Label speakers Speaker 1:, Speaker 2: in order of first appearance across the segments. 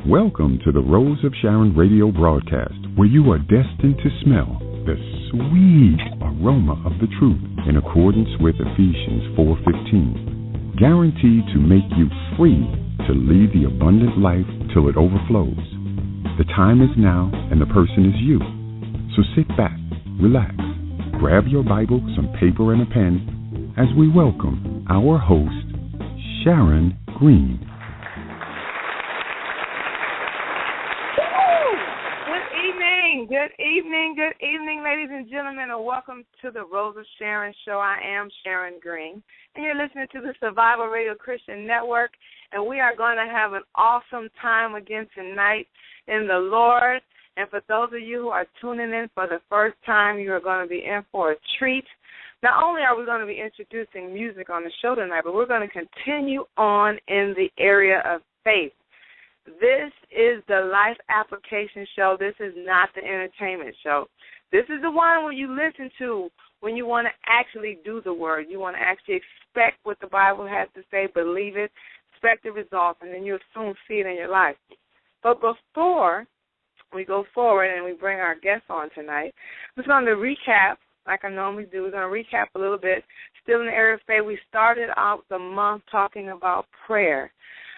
Speaker 1: Welcome to the Rose of Sharon radio broadcast, where you are destined to smell the sweet aroma of the truth in accordance with Ephesians 4:15, guaranteed to make you free to lead the abundant life till it overflows. The time is now, and the person is you. So sit back, relax, grab your Bible, some paper, and a pen as we welcome our host, Sharon Green.
Speaker 2: Good evening, ladies and gentlemen, and welcome to the Rose of Sharon show. I am Sharon Green, and you're listening to the Survival Radio Christian Network, and we are going to have an awesome time again tonight in the Lord. And for those of you who are tuning in for the first time, you are going to be in for a treat. Not only are we going to be introducing music on the show tonight, but we're going to continue on in the area of faith. This is the life application show. This is not the entertainment show. This is the one where you listen to when you want to actually do the word. You want to actually expect what the Bible has to say, believe it, expect the results, and then you'll soon see it in your life. But before we go forward and we bring our guests on tonight, I'm just going to recap, like I normally do. We're going to recap a little bit. Still in the area of faith, we started out the month talking about prayer.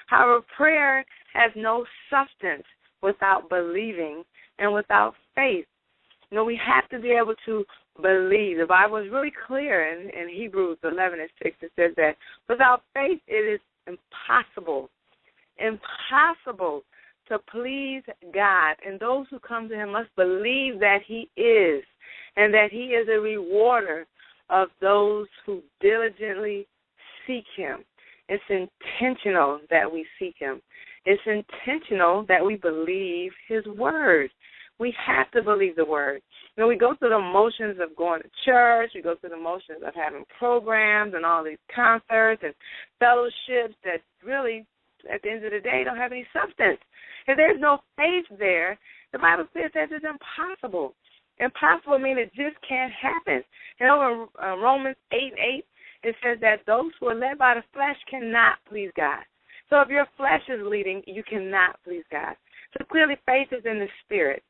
Speaker 2: However, prayer has no substance without believing and without faith. You know, we have to be able to believe. The Bible is really clear in Hebrews 11:6. It says that without faith it is impossible to please God. And those who come to him must believe that he is, and that he is a rewarder of those who diligently seek him. It's intentional that we seek him. It's intentional that we believe his word. We have to believe the word. You know, we go through the motions of going to church. We go through the motions of having programs and all these concerts and fellowships that really, at the end of the day, don't have any substance. If there's no faith there, the Bible says that it's impossible. Impossible means it just can't happen. You know, in Romans 8:8, it says that those who are led by the flesh cannot please God. So if your flesh is leading, you cannot please God. So clearly faith is in the spirit,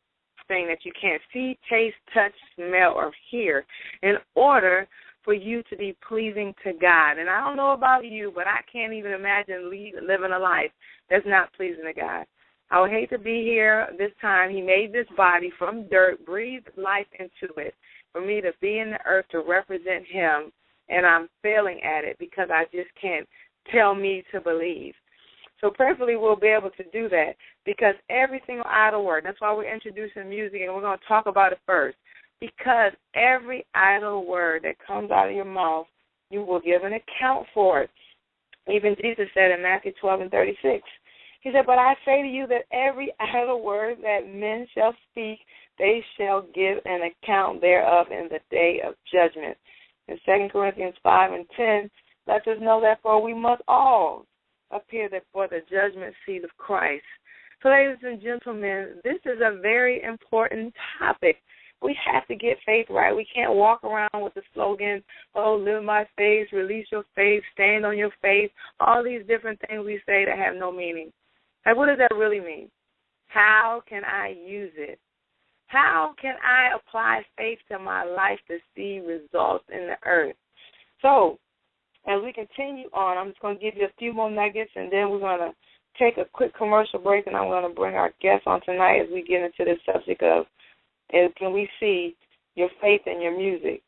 Speaker 2: saying that you can't see, taste, touch, smell, or hear in order for you to be pleasing to God. And I don't know about you, but I can't even imagine living a life that's not pleasing to God. I would hate to be here this time. He made this body from dirt, breathed life into it, for me to be in the earth to represent him, and I'm failing at it because I just can't tell me to believe. So prayerfully we'll be able to do that, because every single idle word, that's why we're introducing music, and we're going to talk about it first, because every idle word that comes out of your mouth, you will give an account for it. Even Jesus said in Matthew 12:36, he said, "But I say to you that every idle word that men shall speak, they shall give an account thereof in the day of judgment." In 2 Corinthians 5:10, lets us know that for we must all appear before the judgment seat of Christ. So, ladies and gentlemen, this is a very important topic. We have to get faith right. We can't walk around with the slogan, oh, live by faith, release your faith, stand on your faith, all these different things we say that have no meaning. Like, what does that really mean? How can I use it? How can I apply faith to my life to see results in the earth? So, as we continue on, I'm just going to give you a few more nuggets, and then we're going to take a quick commercial break, and I'm going to bring our guests on tonight as we get into this subject of, can we see your faith in your music?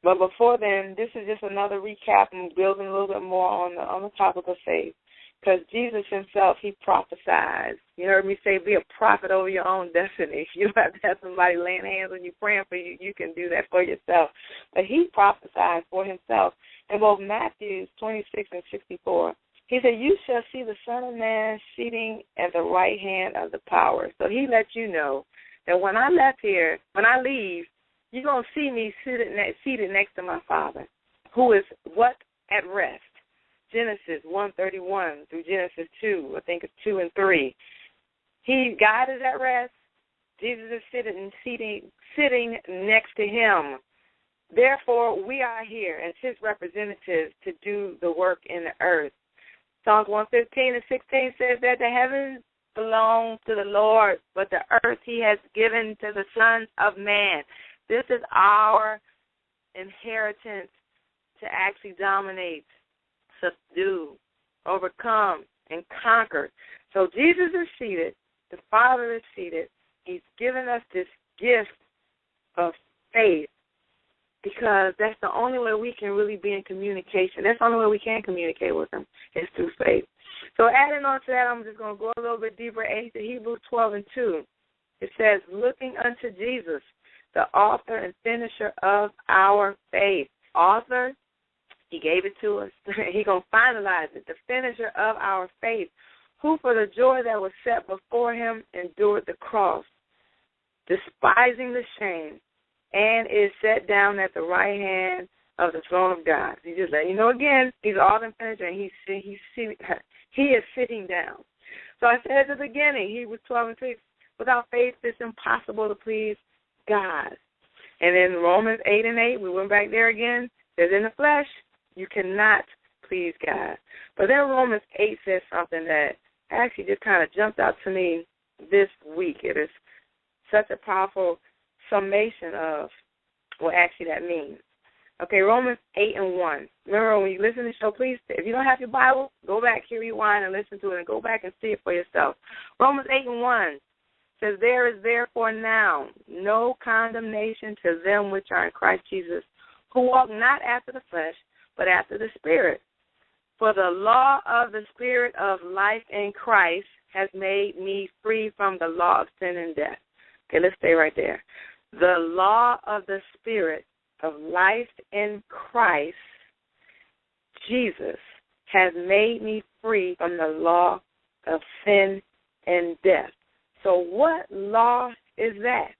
Speaker 2: But before then, this is just another recap and building a little bit more on the topic of faith. Because Jesus himself, he prophesied. You heard me say be a prophet over your own destiny. You don't have to have somebody laying hands on you, praying for you. You can do that for yourself. But he prophesied for himself. In both Matthew 26:64, he said, "You shall see the Son of Man sitting at the right hand of the power." So he let you know that when I leave, you're going to see me seated next to my Father, who is what? At rest. Genesis 1:31 through Genesis 2, I think it's 2 and 3. God is at rest. Jesus is sitting next to him. Therefore, we are here as his representatives to do the work in the earth. Psalms 115:16 says that the heavens belongs to the Lord, but the earth he has given to the sons of man. This is our inheritance to actually dominate, subdue, overcome, and conquer. So Jesus is seated. The Father is seated. He's given us this gift of faith because that's the only way we can really be in communication. That's the only way we can communicate with him is through faith. So adding on to that, I'm just going to go a little bit deeper into Hebrews 12:2. It says, looking unto Jesus, the author and finisher of our faith. Author, he gave it to us. He's going to finalize it. The finisher of our faith, who for the joy that was set before him endured the cross, despising the shame, and is set down at the right hand of the throne of God. He just let you know again, he's author and finisher, and he is sitting down. So I said at the beginning, Hebrews 12:3, without faith it's impossible to please God. And in Romans 8:8, we went back there again, says in the flesh, you cannot please God. But then Romans 8 says something that actually just kind of jumped out to me this week. It is such a powerful summation of what actually that means. Okay, Romans 8:1. Remember, when you listen to the show, please, if you don't have your Bible, go back here, rewind, and listen to it, and go back and see it for yourself. Romans 8:1 says, there is therefore now no condemnation to them which are in Christ Jesus, who walk not after the flesh, but after the Spirit. For the law of the Spirit of life in Christ has made me free from the law of sin and death. Okay, let's stay right there. The law of the Spirit of life in Christ, Jesus, has made me free from the law of sin and death. So what law is that?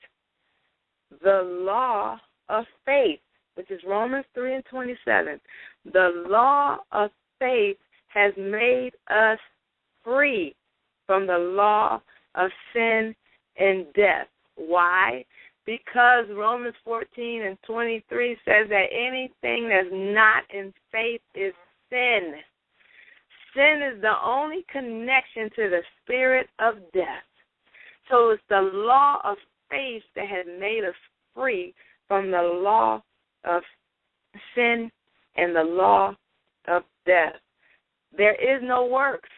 Speaker 2: The law of faith, which is Romans 3:27. The law of faith has made us free from the law of sin and death. Why? Because Romans 14:23 says that anything that's not in faith is sin. Sin is the only connection to the spirit of death. So it's the law of faith that has made us free from the law of sin and the law of death. There is no works.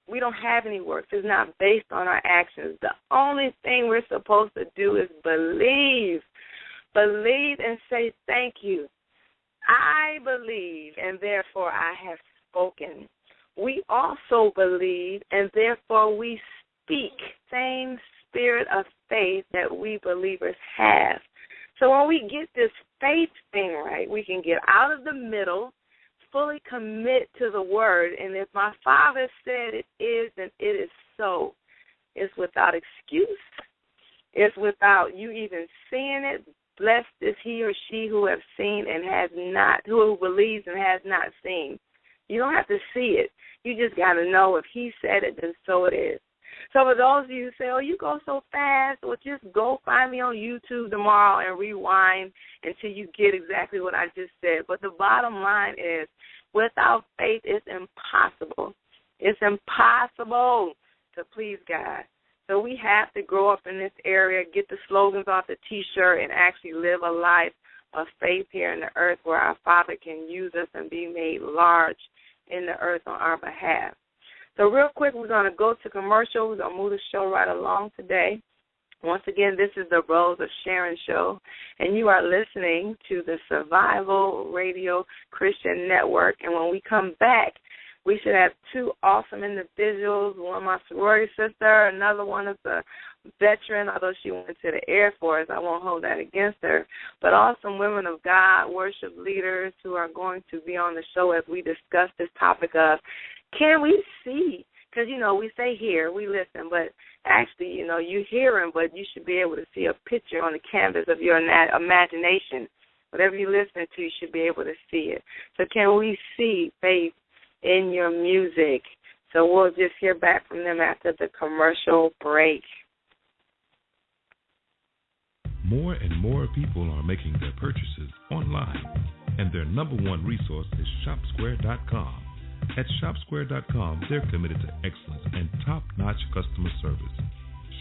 Speaker 2: We don't have any works. It's not based on our actions. The only thing we're supposed to do is believe. Believe and say thank you. I believe, and therefore I have spoken. We also believe, and therefore we speak. Same spirit of faith that we believers have. So when we get this faith thing right, we can get out of the middle, fully commit to the word, and if my Father said it is, then it is so. It's without excuse. It's without you even seeing it. Blessed is he or she who have seen and has not, who believes and has not seen. You don't have to see it. You just got to know if he said it, then so it is. So for those of you who say, oh, you go so fast, well, just go find me on YouTube tomorrow and rewind until you get exactly what I just said. But the bottom line is, without faith, it's impossible. It's impossible to please God. So we have to grow up in this area, get the slogans off the T-shirt, and actually live a life of faith here in the earth where our Father can use us and be made large in the earth on our behalf. So real quick, we're going to go to commercial. We're going to move the show right along today. Once again, this is the Rose of Sharon show, and you are listening to the Survival Radio Christian Network. And when we come back, we should have two awesome individuals, one my sorority sister, another one is a veteran, although she went to the Air Force. I won't hold that against her. But awesome women of God, worship leaders who are going to be on the show as we discuss this topic of, can we see? Because, you know, we say hear, we listen, but actually, you know, you hearing, but you should be able to see a picture on the canvas of your imagination. Whatever you listen to, you should be able to see it. So can we see faith in your music? So we'll just hear back from them after the commercial break.
Speaker 3: More and more people are making their purchases online, and their number one resource is ShopSquare.com. At ShopSquare.com, they're committed to excellence and top-notch customer service.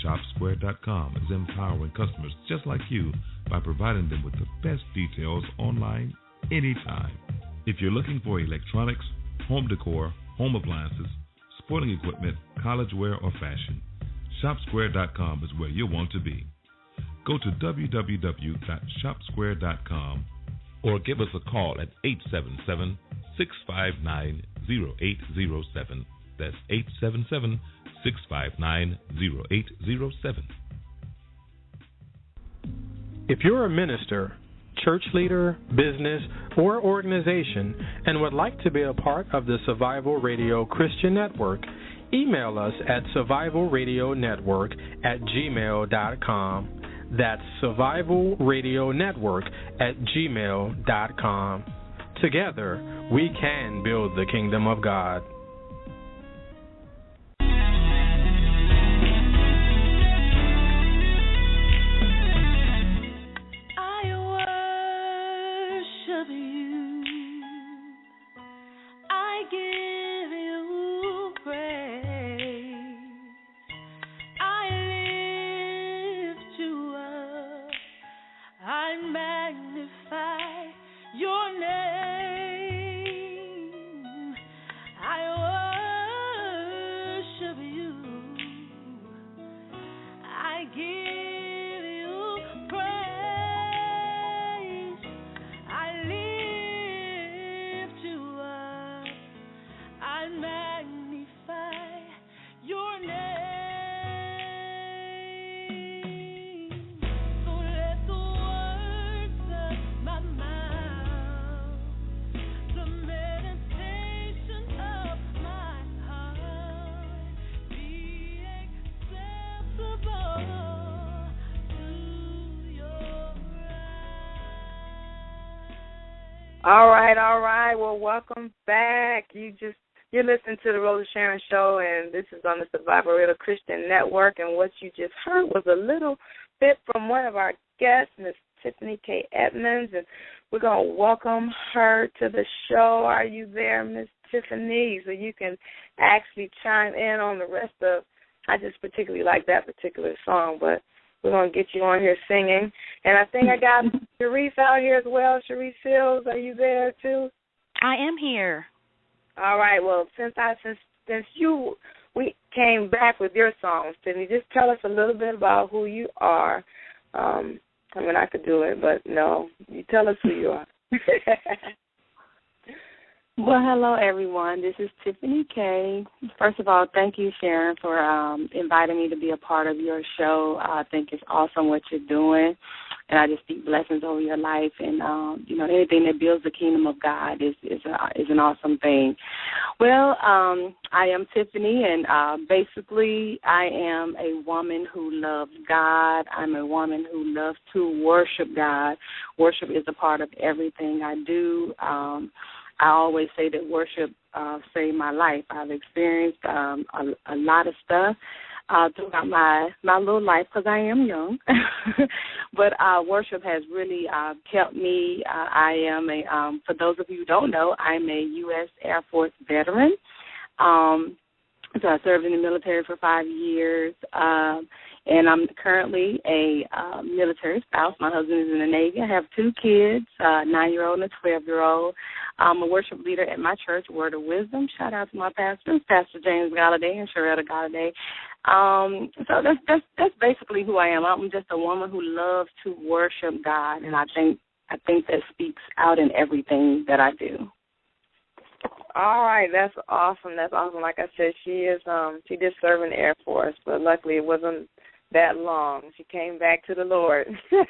Speaker 3: ShopSquare.com is empowering customers just like you by providing them with the best details online anytime. If you're looking for electronics, home decor, home appliances, sporting equipment, college wear, or fashion, ShopSquare.com is where you'll want to be. Go to www.shopsquare.com or give us a call at 877-659-0807. That's 877-659-0807.
Speaker 4: If you're a minister, church leader, business, or organization and would like to be a part of the Survival Radio Christian Network, email us at survivalradionetwork@gmail.com. That's survivalradionetwork@gmail.com. Together, we can build the kingdom of God.
Speaker 2: All right. Well, welcome back. You're listening to the Rose Sharon Show, and this is on the Survival Radio Christian Network. And what you just heard was a little bit from one of our guests, Miss Tiffany K. Edmonds, and we're going to welcome her to the show. Are you there, Miss Tiffany? So you can actually chime in on the rest of. I just particularly like that particular song, but we're going to get you on here singing. And I think I got Cherise out here as well. Cherise Hills, are you there too?
Speaker 5: I am here.
Speaker 2: All right. Well, since we came back with your songs, Tiffany, just tell us a little bit about who you are. I mean, I could do it, but no, you tell us who you are.
Speaker 5: Well, hello, everyone. This is Tiffany K. First of all, thank you, Sharon, for inviting me to be a part of your show. I think it's awesome what you're doing, and I just speak blessings over your life. And, anything that builds the kingdom of God is an awesome thing. Well, I am Tiffany, and basically I am a woman who loves God. I'm a woman who loves to worship God. Worship is a part of everything I do. I always say that worship saved my life. I've experienced a lot of stuff throughout my little life because I am young. But worship has really kept me. I am for those of you who don't know, I'm a U.S. Air Force veteran. So I served in the military for 5 years, and I'm currently a military spouse. My husband is in the Navy. I have 2 kids, a 9-year-old and a 12-year-old. I'm a worship leader at my church, Word of Wisdom. Shout out to my pastors, Pastor James Galladay and Sharon Galladay. So that's basically who I am. I'm just a woman who loves to worship God, and I think that speaks out in everything that I do.
Speaker 2: All right, that's awesome. That's awesome. Like I said, she did serve in the Air Force, but luckily it wasn't that long. She came back to the Lord.
Speaker 5: Yeah.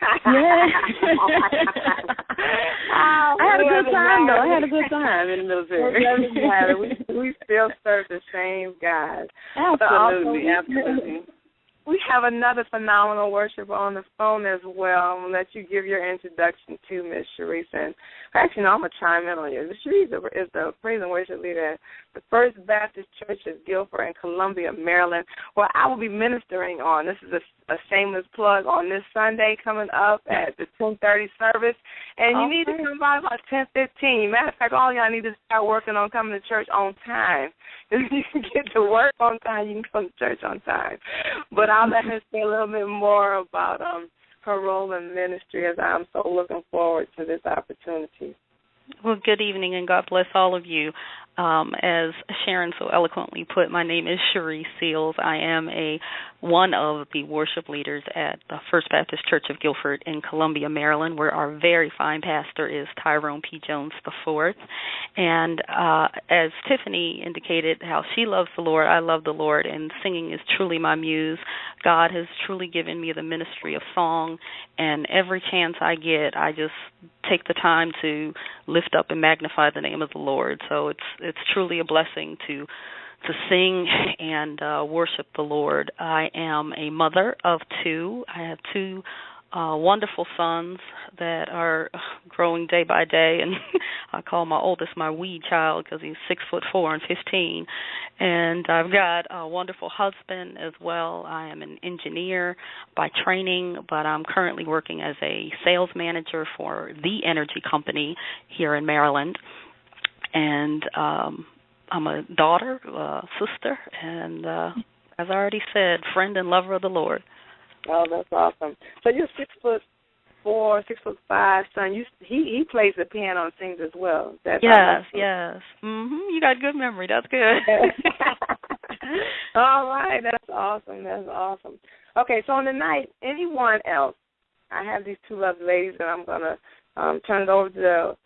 Speaker 5: I had a good time, though. I had a good time in the military.
Speaker 2: It doesn't matter. We still serve the same God.
Speaker 5: Absolutely.
Speaker 2: We have another phenomenal worshiper on the phone as well. I'm going to let you give your introduction to Miss Cherise. And actually, no, I'm going to chime in on you. Miss Cherise is the praise and worship leader at the First Baptist Church of Guilford in Columbia, Maryland, where I will be ministering on. This is a shameless plug on this Sunday coming up at the 10:30 service. And you need to come by about 10:15. Matter of fact, all y'all need to start working on coming to church on time. If you can get to work on time, you can come to church on time. But I'll let her say a little bit more about her role in ministry, as I'm so looking forward to this opportunity.
Speaker 6: Well, good evening, and God bless all of you. As Sharon so eloquently put, my name is Cherise Seals. I am one of the worship leaders at the First Baptist Church of Guilford in Columbia, Maryland, where our very fine pastor is Tyrone P. Jones IV. And as Tiffany indicated how she loves the Lord, I love the Lord, and singing is truly my muse. God has truly given me the ministry of song, and every chance I get, I just take the time to lift up and magnify the name of the Lord. So it's truly a blessing to sing and worship the Lord. I am a mother of two. I have two wonderful sons that are growing day by day, and I call my oldest my wee child because he's 6'4" and 15. And I've got a wonderful husband as well. I am an engineer by training, but I'm currently working as a sales manager for the energy company here in Maryland. And I'm a daughter, sister, and as I already said, friend and lover of the Lord.
Speaker 2: Oh, that's awesome. So you're 6'4", 6'5" son. He plays the piano and sings as well. That's
Speaker 6: yes. You got good memory. That's good.
Speaker 2: All right, that's awesome. Okay, so on the night, anyone else? I have these two lovely ladies, and I'm gonna turn it over to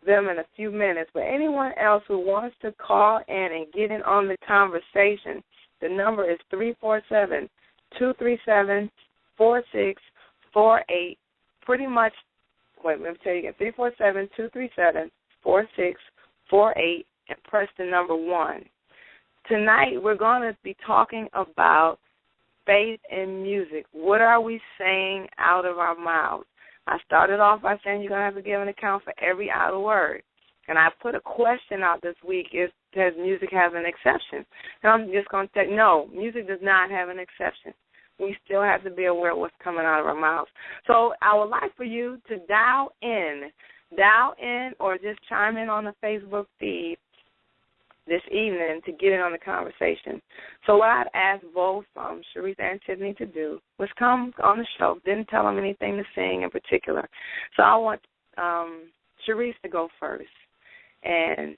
Speaker 2: them in a few minutes. But anyone else who wants to call in and get in on the conversation, the number is 347-237-4648. Pretty much, let me tell you again, 347-237-4648, and press the number 1. Tonight we're going to be talking about faith in music. What are we saying out of our mouths? I started off by saying you're going to have to give an account for every idle word. And I put a question out this week, does music have an exception? And I'm just going to say, no, music does not have an exception. We still have to be aware of what's coming out of our mouths. So I would like for you to dial in or just chime in on the Facebook feed this evening to get in on the conversation. So what I'd asked both Cherise and Tiffany to do was come on the show. Didn't tell them anything to sing in particular. So I want Cherise to go first and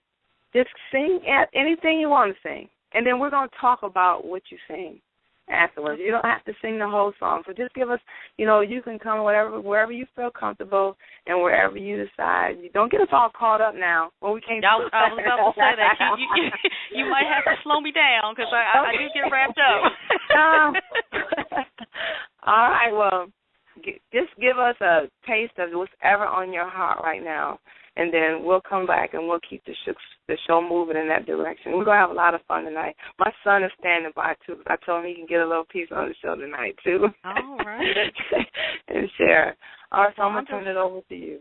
Speaker 2: just sing anything you want to sing. And then we're going to talk about what you sing afterwards. You don't have to sing the whole song. So just give us, you can come wherever you feel comfortable and wherever you decide. You don't get us all caught up now. Well, we can't.
Speaker 6: I was about to say that. You might have to slow me down because I do get wrapped up.
Speaker 2: All right. Well, just give us a taste of whatever on your heart right now, and then we'll come back and we'll keep the show moving in that direction. We're going to have a lot of fun tonight. My son is standing by, too, because I told him he can get a little piece on the show tonight, too.
Speaker 6: All right.
Speaker 2: And share. All right, so I'm going to turn it over to you.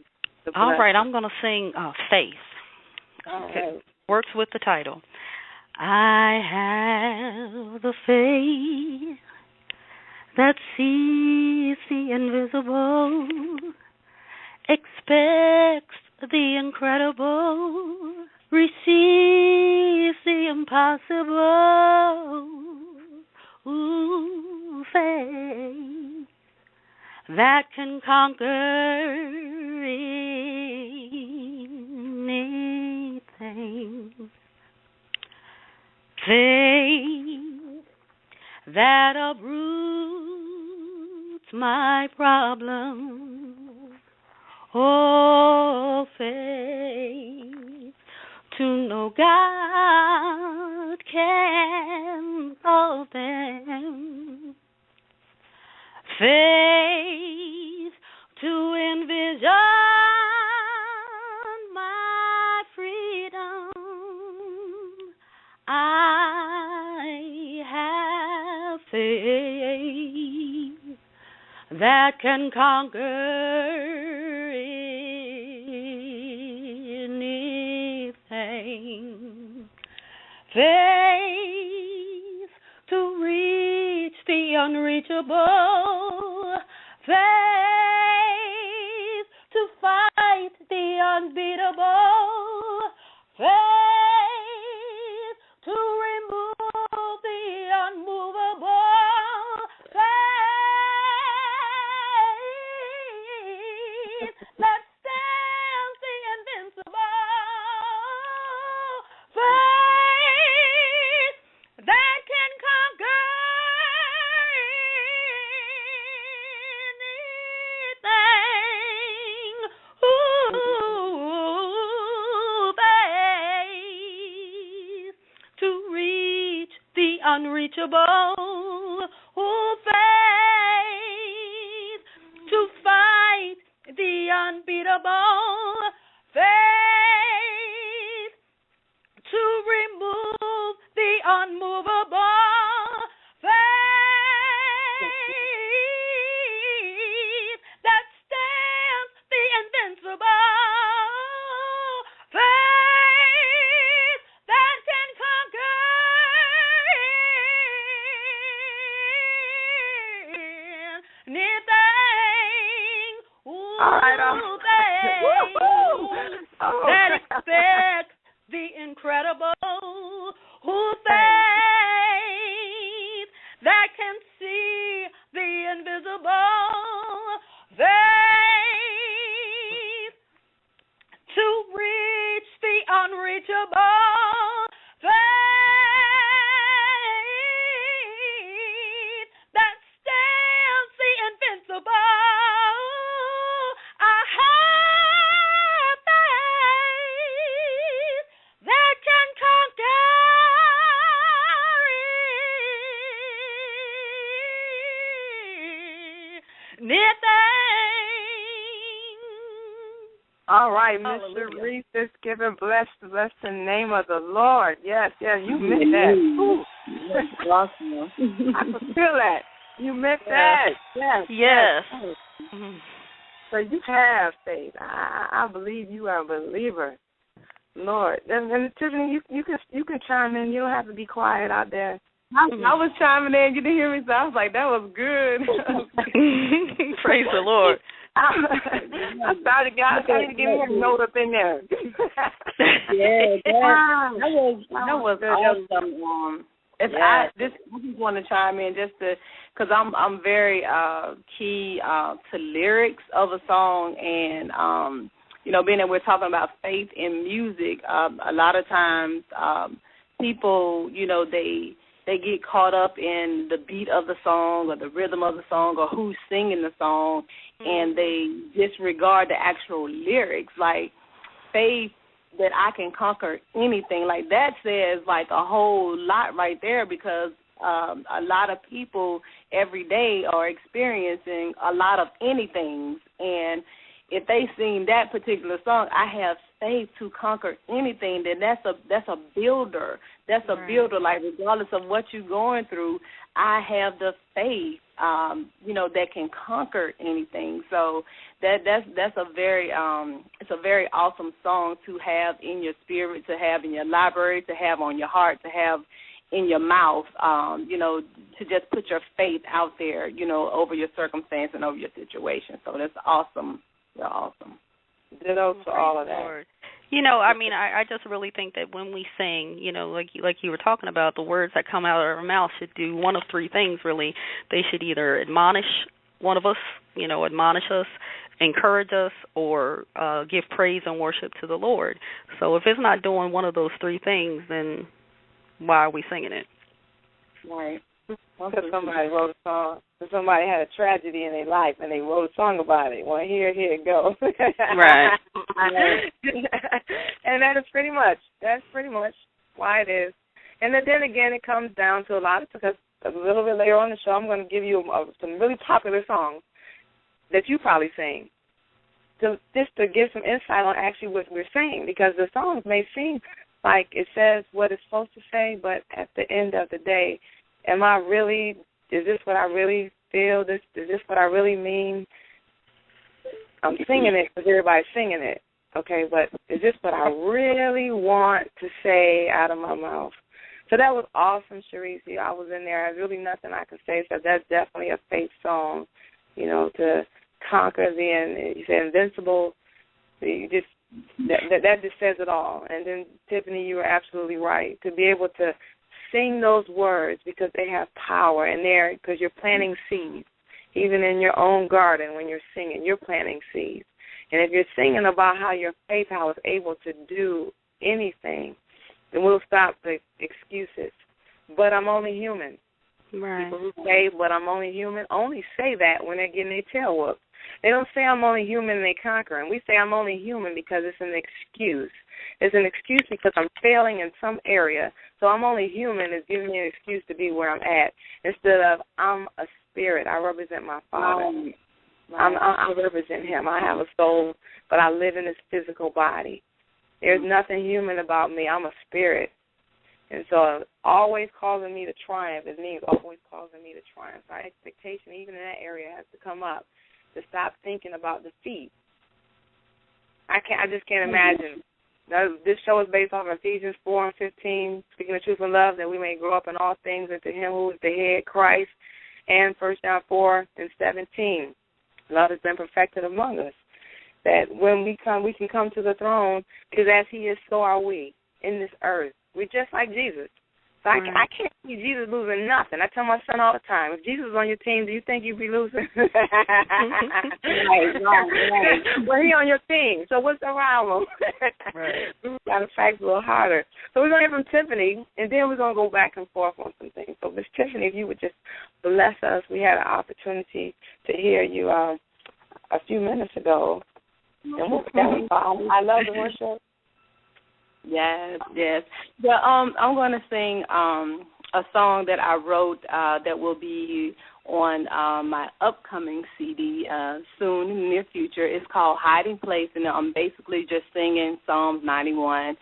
Speaker 6: All right, I'm going to sing Faith.
Speaker 2: All right.
Speaker 6: Works with the title. I have the faith that sees the invisible, expects the incredible, receives the impossible. Ooh, faith that can conquer anything. Faith that uproots my problems. Oh, faith to know God can solve them. Faith to envision my freedom. I have faith. that can conquer anything. Faith to reach the unreachable. Faith to fight the unbeatable. Faith to remove the unmovable. Faith that stands the invincible. Faith that can conquer anything. Ooh, faith to reach the unreachable. Ooh, faith to fight the unbeatable. Faith to remove the unmovable. Faith that stands the invincible. Faith that can conquer anything. Ooh,
Speaker 2: all right,
Speaker 6: that expects the incredible. Who faith that can see the invisible. Faith to reach the unreachable. Faith that stands the invincible. I have faith that can conquer anything.
Speaker 2: All right, Miss
Speaker 6: Hallelujah.
Speaker 2: Cherise, just giving bless the name of the Lord. Yes, you meant that. Ooh.
Speaker 5: Awesome.
Speaker 2: I can feel that. You meant that. Yes. So you have faith. I believe you are a believer, Lord. And Tiffany, you can chime in. You don't have to be quiet out there.
Speaker 5: I was chiming in. You didn't hear me, so I was like, that was good.
Speaker 6: Praise the Lord.
Speaker 2: I started to get me a note up in there.
Speaker 5: That was awesome. I just want to chime in just to, because I'm very key to lyrics of a song, and being that we're talking about faith in music, a lot of times people, they get caught up in the beat of the song or the rhythm of the song or who's singing the song, and they disregard the actual lyrics. Like, faith that I can conquer anything, like that says like a whole lot right there, because a lot of people every day are experiencing a lot of anythings, and if they sing that particular song, I have faith to conquer anything, then that's a builder. That's a builder. Like, regardless of what you're going through, I have the faith, that can conquer anything. So that's a very it's a very awesome song to have in your spirit, to have in your library, to have on your heart, to have in your mouth, to just put your faith out there, over your circumstance and over your situation. So that's awesome. You're awesome.
Speaker 2: Ditto to all of that.
Speaker 6: I just really think that when we sing, like you were talking about, the words that come out of our mouth should do one of three things, really. They should either admonish one of us, admonish us, encourage us, or give praise and worship to the Lord. So if it's not doing one of those three things, then why are we singing it?
Speaker 2: Right. Because somebody wrote a song. Somebody had a tragedy in their life, and they wrote a song about it. Well, here it goes.
Speaker 6: Right.
Speaker 2: And that's pretty much why it is. And then again, it comes down to a lot of, because a little bit later on in the show, I'm going to give you some really popular songs that you probably sing, just to give some insight on actually what we're saying, because the songs may seem like it says what it's supposed to say, but at the end of the day, is this what I really feel? Is this what I really mean? I'm singing it because everybody's singing it, okay, but is this what I really want to say out of my mouth? So that was awesome, Cherise. I was in there. There's really nothing I can say, so that's definitely a faith song, to conquer you said invincible. You just that just says it all. And then, Tiffany, you were absolutely right. To be able to sing those words because they have power, and because you're planting seeds. Even in your own garden when you're singing, you're planting seeds. And if you're singing about how your faith, how it's able to do anything, then we'll stop the excuses. But I'm only human.
Speaker 6: Right.
Speaker 2: People who say, but I'm only human, only say that when they're getting their tail whooped. They don't say I'm only human and they conquer. And we say I'm only human because it's an excuse. It's an excuse because I'm failing in some area. So I'm only human is giving me an excuse to be where I'm at. Instead of I'm a spirit. I represent my Father. I represent Him. I have a soul, but I live in this physical body. There's nothing human about me. I'm a spirit. And so always causing me to triumph, it means always causing me to triumph. Our expectation, even in that area, has to come up to stop thinking about defeat. I just can't imagine. Now, this show is based off Ephesians 4 and 15, speaking the truth in love, that we may grow up in all things into Him who is the head, Christ, and 1 John 4 and 17. Love has been perfected among us. That when we can come to the throne, because as He is, so are we in this earth. We're just like Jesus. So I can't see Jesus losing nothing. I tell my son all the time, if Jesus was on your team, do you think you'd be losing? Right. Well, He on your team, so what's the problem? Right. We got to facts a little harder. So we're going to hear from Tiffany, and then we're going to go back and forth on some things. So, Miss Tiffany, if you would just bless us. We had an opportunity to hear you a few minutes ago. And I love the worship.
Speaker 5: Yes. Well, I'm going to sing a song that I wrote that will be on my upcoming CD soon in the near future. It's called Hiding Place, and I'm basically just singing Psalms 91,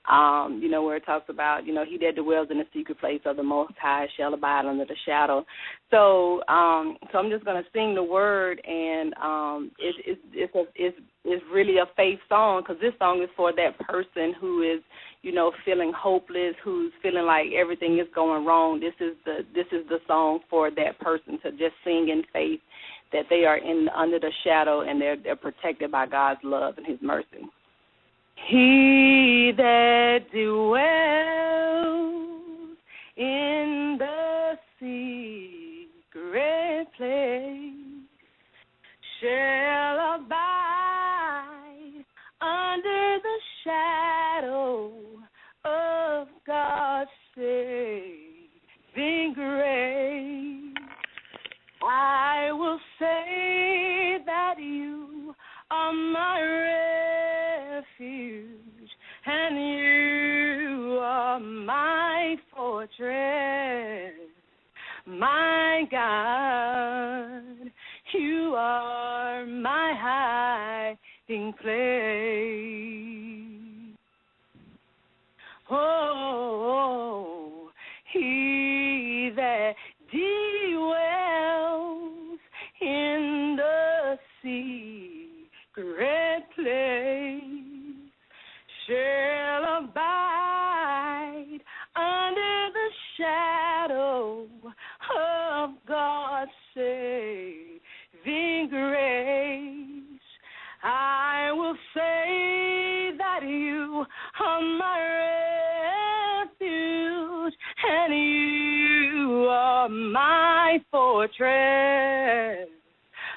Speaker 5: where it talks about, He that dwells in the secret place of the Most High shall abide under the shadow. So I'm just going to sing the word, and it's really a faith song, because this song is for that person who is, feeling hopeless, who's feeling like everything is going wrong. This is the song for that person to just sing in faith that they are under the shadow and they're protected by God's love and His mercy. He that dwells in the secret place shall abide under the shadow of God's saving grace. I will say that You are my refuge, and You are my fortress, my God. You are my hiding place. Oh, He that dwells in the secret place shall abide under the shadow of God's saving grace. I will say that You are my refuge, and You are my fortress,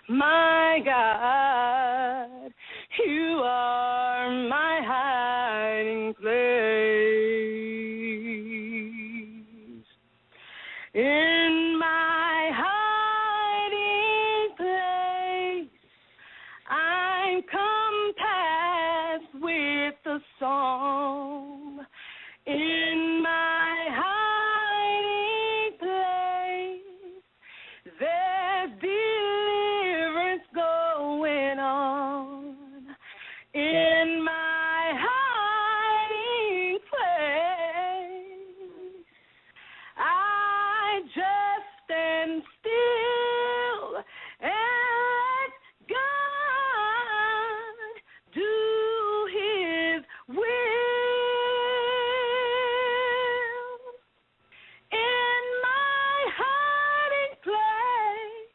Speaker 5: my God. You are my hiding place. In my hiding place, I'm compassed with a song. In my hiding place, there's deliverance going on.
Speaker 2: and God do His will. In my hiding place,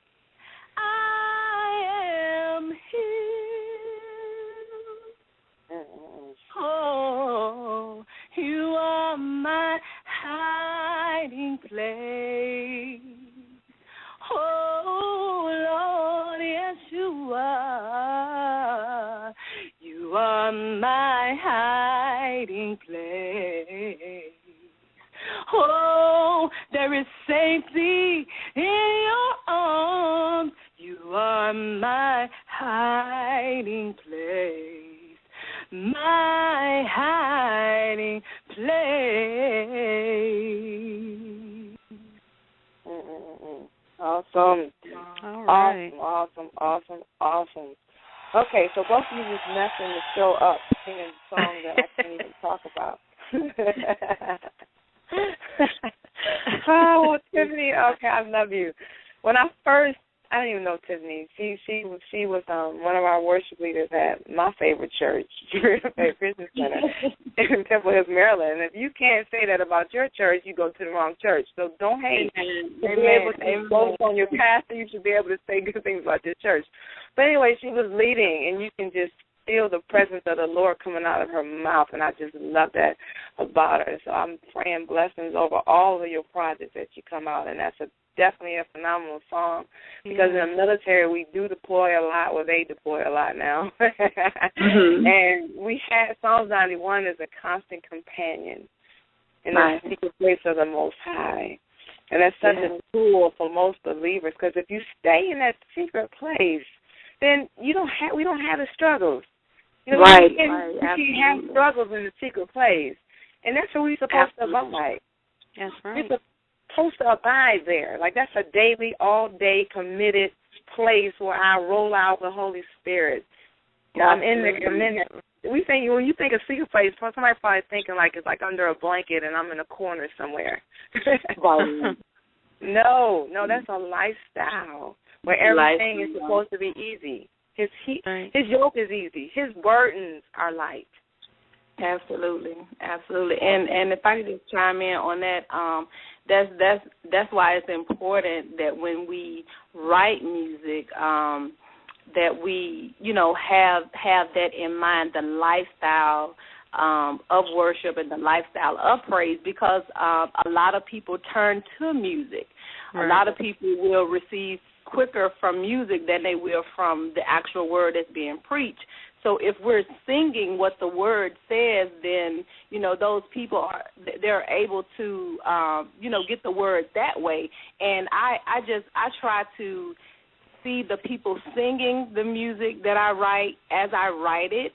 Speaker 2: I am healed. Oh, you are my hiding place. Oh, Lord, yes, you are. You are my hiding place. Oh, there is safety in your arms. You are my hiding place. My hiding place. Awesome.
Speaker 6: All right.
Speaker 2: Awesome. Okay, so both of you just messing the show up, singing songs that I can't even talk about. Oh, Tiffany, okay, I love you. When I don't even know Tiffany. She was one of our worship leaders at my favorite church, Christian Center in Temple Hills, Maryland. And if you can't say that about your church, you go to the wrong church. So don't hate. To be able to boast on your pastor, you should be able to say good things about your church. But anyway, she was leading, and you can just feel the presence of the Lord coming out of her mouth, and I just love that about her. So I'm praying blessings over all of your projects that you come out, and that's definitely a phenomenal song, because in the military we do deploy a lot. Well, they deploy a lot now. And we had Psalms 91 as a constant companion in the secret place of the Most High. And that's such a tool for most believers, because if you stay in that secret place, then we don't have the struggles. You know, we have struggles in the secret place. And that's what we're supposed to abide.
Speaker 6: That's right.
Speaker 2: We're supposed to abide there. Like, that's a daily, all-day committed place where I roll out the Holy Spirit. I'm in there. We think, when you think of secret place, somebody's probably thinking like it's like under a blanket and I'm in a corner somewhere. No, that's a lifestyle where everything is supposed to be easy. His yoke is easy. His burdens are light.
Speaker 5: Absolutely. And if I could just chime in on that, that's why it's important that when we write music, that we, have that in mind, the lifestyle of worship and the lifestyle of praise, because a lot of people turn to music. Right. A lot of people will receive quicker from music than they will from the actual word that's being preached. So if we're singing what the word says, then, those people they're able to, get the word that way. And I try to see the people singing the music that I write as I write it,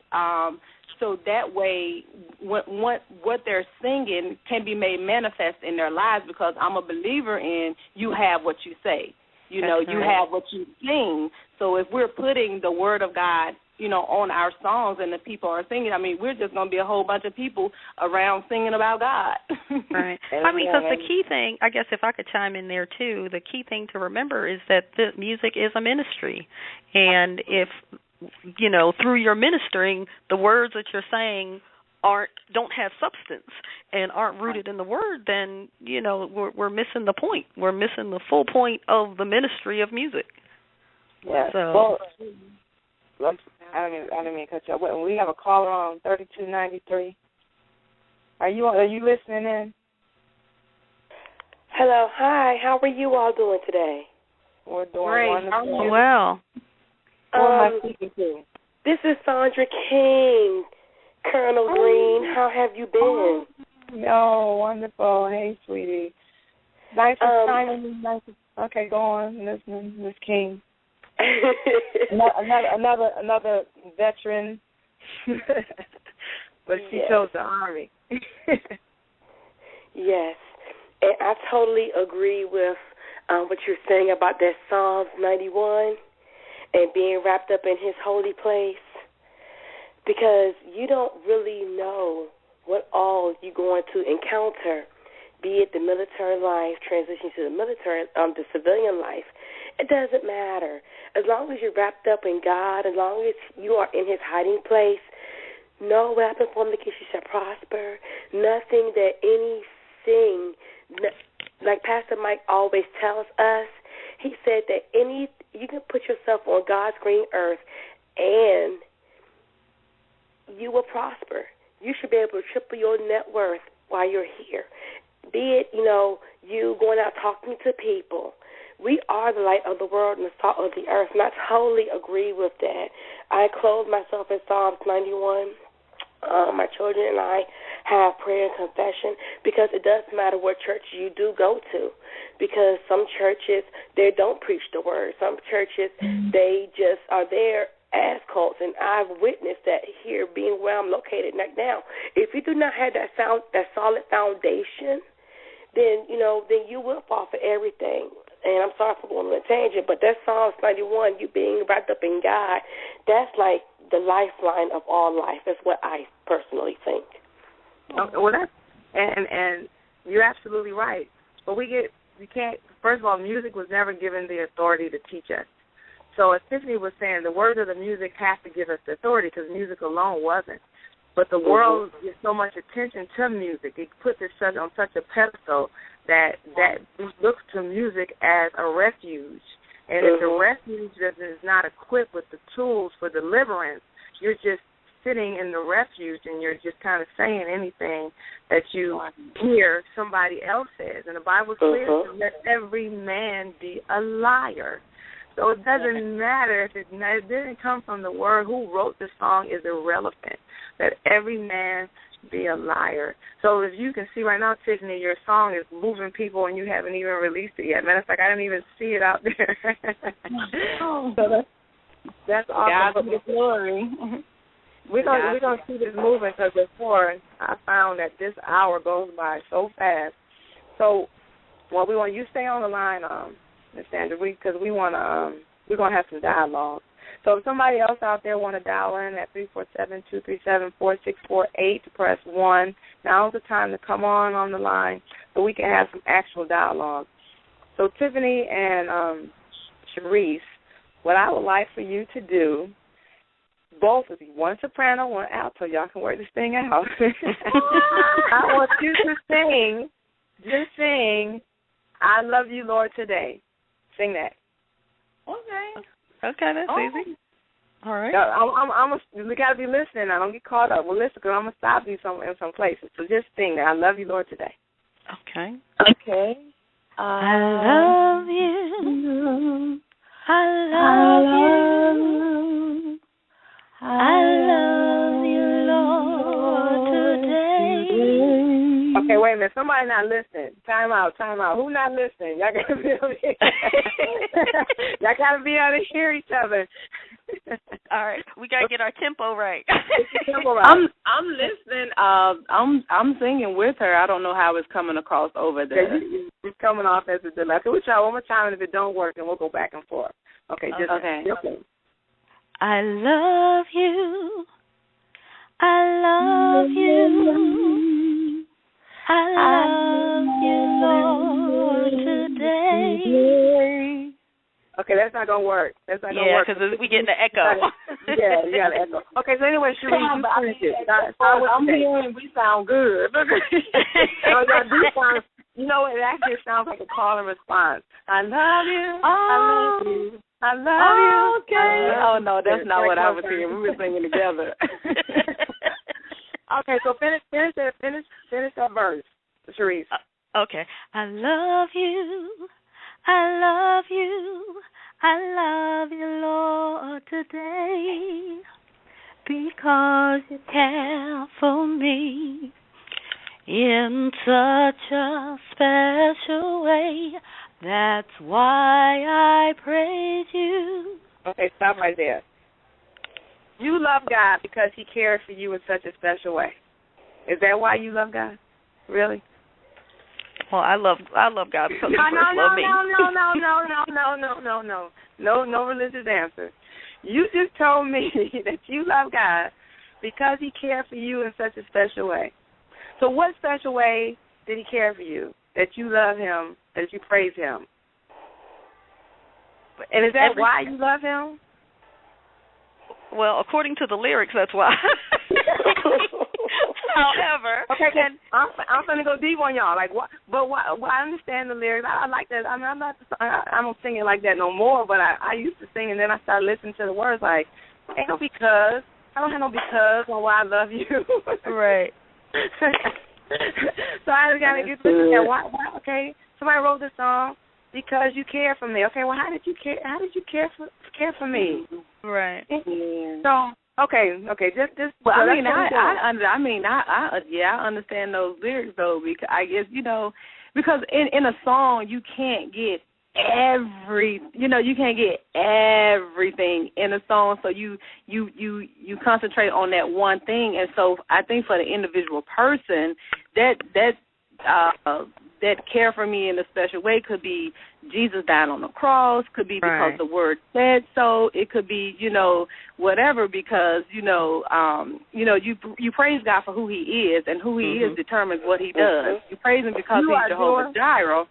Speaker 5: so that way what they're singing can be made manifest in their lives, because I'm a believer in you have what you say. You have what you sing. So if we're putting the word of God, on our songs and the people are singing, we're just going to be a whole bunch of people around singing about God.
Speaker 6: Right. Because the key thing, I guess if I could chime in there too, the key thing to remember is that the music is a ministry. And if, through your ministering, the words that you're saying don't have substance and aren't rooted in the word, then, we're missing the point. We're missing the full point of the ministry of music.
Speaker 2: Yeah.
Speaker 6: So,
Speaker 2: I didn't mean to cut you off. We have a caller on 3293. Are you listening in?
Speaker 7: Hello, hi. How are you all doing today?
Speaker 2: We're doing
Speaker 6: great.
Speaker 2: Wonderful.
Speaker 6: Well.
Speaker 2: Who am I speaking to?
Speaker 7: This is Sandra King, Colonel Green. How have you been?
Speaker 2: Oh, wonderful. Hey, sweetie. Nice to okay, go on, listening, Miss King. another veteran, but she chose the Army.
Speaker 7: Yes, and I totally agree with what you're saying about that Psalms 91 and being wrapped up in His holy place, because you don't really know what all you're going to encounter, be it the military life, transition to the military, the civilian life, It doesn't matter. As long as you're wrapped up in God, as long as you are in his hiding place, no weapon formed against you shall prosper. Nothing that anything, like Pastor Mike always tells us, he said that you can put yourself on God's green earth and you will prosper. You should be able to triple your net worth while you're here. Be it, you going out talking to people. We are the light of the world and the salt of the earth, and I totally agree with that. I clothe myself in Psalms 91. My children and I have prayer and confession because it doesn't matter what church you do go to, because some churches, they don't preach the word. Some churches, they just are there as cults, and I've witnessed that here, being where I'm located right now. If you do not have that solid foundation, then you will fall for everything. And I'm sorry for going on a tangent, but that Psalms 91, you being wrapped up in God, that's like the lifeline of all life. That's what I personally think.
Speaker 2: Well, and you're absolutely right. But you can't. First of all, music was never given the authority to teach us. So as Tiffany was saying, the words of the music have to give us the authority because music alone wasn't. But the world gives so much attention to music. It puts it on such a pedestal that looks to music as a refuge. And if the refuge is not equipped with the tools for deliverance, you're just sitting in the refuge and you're just kind of saying anything that you hear somebody else says. And the Bible's clear to let every man be a liar. So it doesn't matter if it didn't come from the word. Who wrote the song is irrelevant. Let every man be a liar. So if you can see right now, Tiffany, your song is moving people and you haven't even released it yet. Matter of fact, I didn't even see it out there. So that's awesome.
Speaker 5: God be the glory.
Speaker 2: We're gonna keep it moving because before I found that this hour goes by so fast. So we want you stay on the line, Ms. Sandra, because we're gonna have some dialogue. So if somebody else out there want to dial in at 347-237-4648 to press 1, now's the time to come on the line so we can have some actual dialogue. So Tiffany and Cherise, what I would like for you to do, both of you, one soprano, one alto, y'all can work this thing out. I want you to sing, I Love You, Lord, Today. Sing that.
Speaker 6: Okay, that's easy. All right.
Speaker 2: We got to be listening. I don't get caught up. Well, listen, because I'm going to stop you in some places. So just sing that. I love you, Lord, today.
Speaker 6: Okay.
Speaker 5: Okay.
Speaker 6: I love you. I love you. I love you, Lord, today.
Speaker 2: Okay, wait a minute. Somebody not listening. Time out. Who not listening? Y'all got to be able to hear. Y'all got to be able to hear each other.
Speaker 6: All right, we got to get our tempo right.
Speaker 5: I'm listening. I'm singing with her. I don't know how it's coming across over there.
Speaker 2: It's coming off as a delay. So we'll try one more time, and if it don't work, then we'll go back and forth. Okay,
Speaker 5: okay.
Speaker 6: I love you. I love you. I love you, Lord, today.
Speaker 2: Okay, that's not going to work. That's not going to work.
Speaker 6: Yeah, because we getting the echo.
Speaker 2: Yeah, you got the echo. Okay, so anyway, Cherise,
Speaker 5: I'm hearing we sound good.
Speaker 2: Y'all do sound, it actually sounds like a call and response. I love you. I love you. I love you.
Speaker 5: Okay. Oh, no, that's not what I was hearing. We were singing together.
Speaker 2: Okay, so finish that verse, Cherise.
Speaker 6: Okay. I love you. I love you. I love you, Lord, today, because you care for me in such a special way. That's why I praise you.
Speaker 2: Okay, stop right there. You love God because he cares for you in such a special way. Is that why you love God? Really?
Speaker 6: Well, I love God because he love me.
Speaker 2: No religious answer. You just told me that you love God because he cared for you in such a special way. So what special way did he care for you, that you love him, that you praise him? And is that why you love him?
Speaker 6: Well, according to the lyrics, that's why. However,
Speaker 2: okay, I'm gonna go deep on y'all. Like, what? But why? I understand the lyrics. I like that. I mean, I don't sing it like that no more. But I used to sing, and then I started listening to the words. Like, ain't no because. I don't have no because on why I love you.
Speaker 6: Right.
Speaker 2: So I just gotta get to that. Why? Okay, somebody wrote this song because you care for me. Okay, well, how did you care? How did you care for me?
Speaker 6: Right.
Speaker 2: Yeah. So. Okay, just.
Speaker 5: Well, I understand those lyrics though, because I guess because in a song you can't get you can't get everything in a song, so you concentrate on that one thing, and so I think for the individual person that care for me in a special way could be Jesus died on the cross, could be because the word said so, it could be, whatever, because, you praise God for who he is, and who he is determines what he does. You praise him because he's Jehovah Jireh.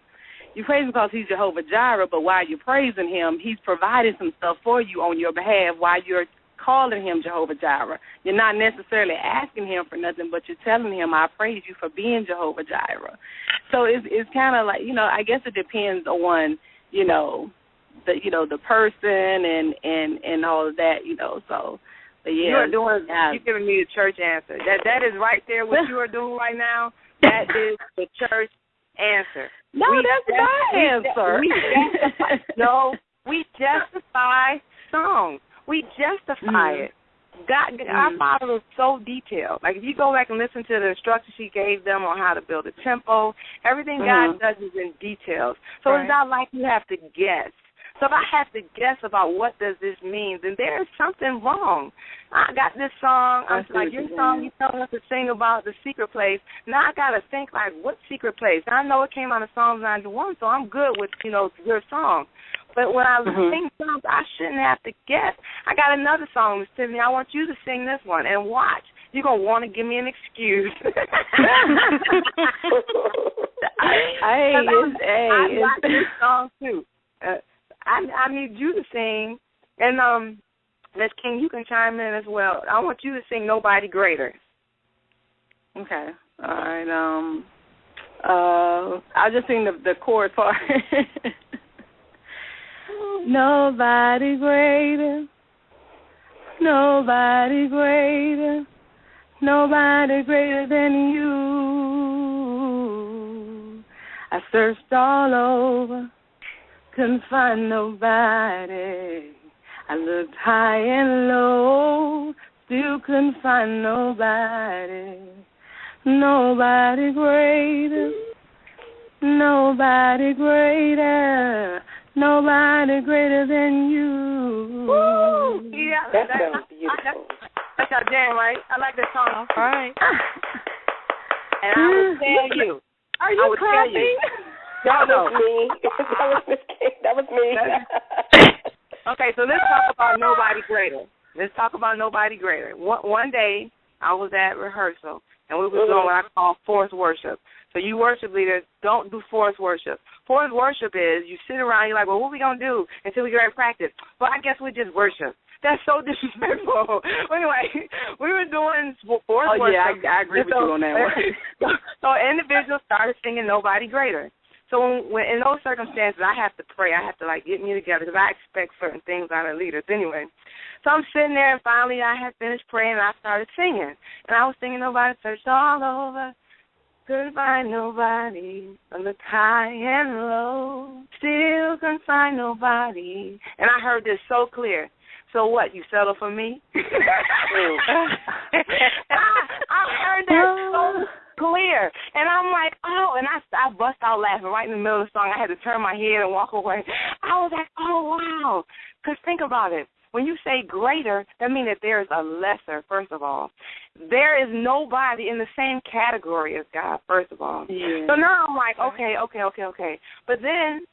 Speaker 5: You praise him because he's Jehovah Jireh, but while you're praising him, he's providing some stuff for you on your behalf while you're calling him Jehovah Jireh. You're not necessarily asking him for nothing, but you're telling him, I praise you for being Jehovah Jireh. So it's kind of like, I guess it depends on, the person and all of that, so. But yeah,
Speaker 2: you're giving me the church answer. That is right there what you are doing right now. That is the church answer.
Speaker 5: No, that's my answer.
Speaker 2: We justify songs. We justify it. God, our Father is so detailed. Like, if you go back and listen to the instructions he gave them on how to build a temple, everything God does is in details. So it's not like you have to guess. So if I have to guess about what does this mean, then there is something wrong. I got this song. I'm like, your song, you telling us to sing about the secret place. Now I got to think, like, what secret place? I know it came out of Psalms 91, so I'm good with, your song. But when I sing songs, I shouldn't have to guess. I got another song, Miss Tiffany. I want you to sing this one, and watch. You're going to want to give me an excuse. I like this song, too. I need you to sing, and Miss King, you can chime in as well. I want you to sing Nobody Greater.
Speaker 5: Okay. All right. I'll just sing the chorus part. Nobody greater, nobody greater, nobody greater than you. I searched all over, couldn't find nobody. I looked high and low, still couldn't find nobody. Nobody greater, nobody greater, nobody greater than you.
Speaker 2: Woo! Yeah,
Speaker 7: that sounds beautiful.
Speaker 2: That's our jam, right? I like that song.
Speaker 6: All right.
Speaker 2: And I will tell you.
Speaker 5: Are you clapping?
Speaker 7: That was me. That was me.
Speaker 2: Okay, so let's talk about Nobody Greater. One day, I was at rehearsal, and we were doing what I call forced worship. So you worship leaders, don't do forced worship. Forced worship is you sit around, you're like, well, what are we going to do until we get ready to practice? Well, I guess we just worship. That's so disrespectful. Anyway, we were doing forced worship.
Speaker 5: Yeah, I agree with you on that one.
Speaker 2: So individuals started singing Nobody Greater. So when in those circumstances, I have to pray. I have to, get me together because I expect certain things out of leaders anyway. So I'm sitting there, and finally I had finished praying, and I started singing. And I was singing Nobody, searched all over, couldn't find nobody. I looked high and low, still couldn't find nobody. And I heard this so clear. So what, you settle for me? I heard that so clear. And I'm like, oh, and I bust out laughing right in the middle of the song. I had to turn my head and walk away. I was like, oh, wow. Because think about it. When you say greater, that means that there is a lesser, first of all. There is nobody in the same category as God, first of all.
Speaker 5: Yeah.
Speaker 2: So now I'm like, okay. But then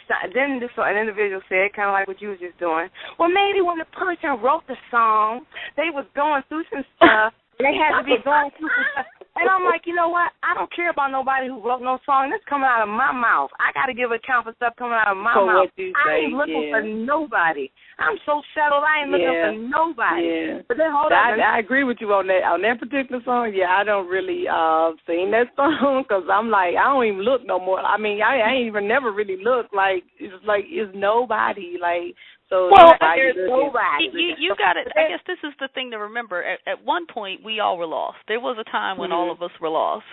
Speaker 2: an individual said, kind of like what you was just doing, well, maybe when the person wrote the song, they was going through some stuff. They had to be going through some stuff. And I'm like, you know what? I don't care about nobody who wrote no song. That's coming out of my mouth. I got to give account for stuff coming out of my mouth. I ain't looking for nobody. I'm so settled. I ain't looking for nobody.
Speaker 5: Yeah.
Speaker 2: But then hold on.
Speaker 5: I agree with you on that particular song. Yeah, I don't really sing that song because I'm like, I don't even look no more. I mean, I ain't even never really looked like it's nobody. Like, so
Speaker 2: there's nobody.
Speaker 6: You got it. I guess this is the thing to remember. At one point, we all were lost. There was a time when all of us were lost,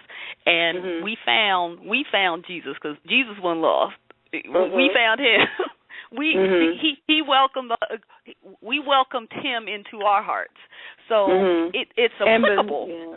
Speaker 6: and we found Jesus because Jesus wasn't lost. We found him. He welcomed. We welcomed him into our hearts. So it's applicable.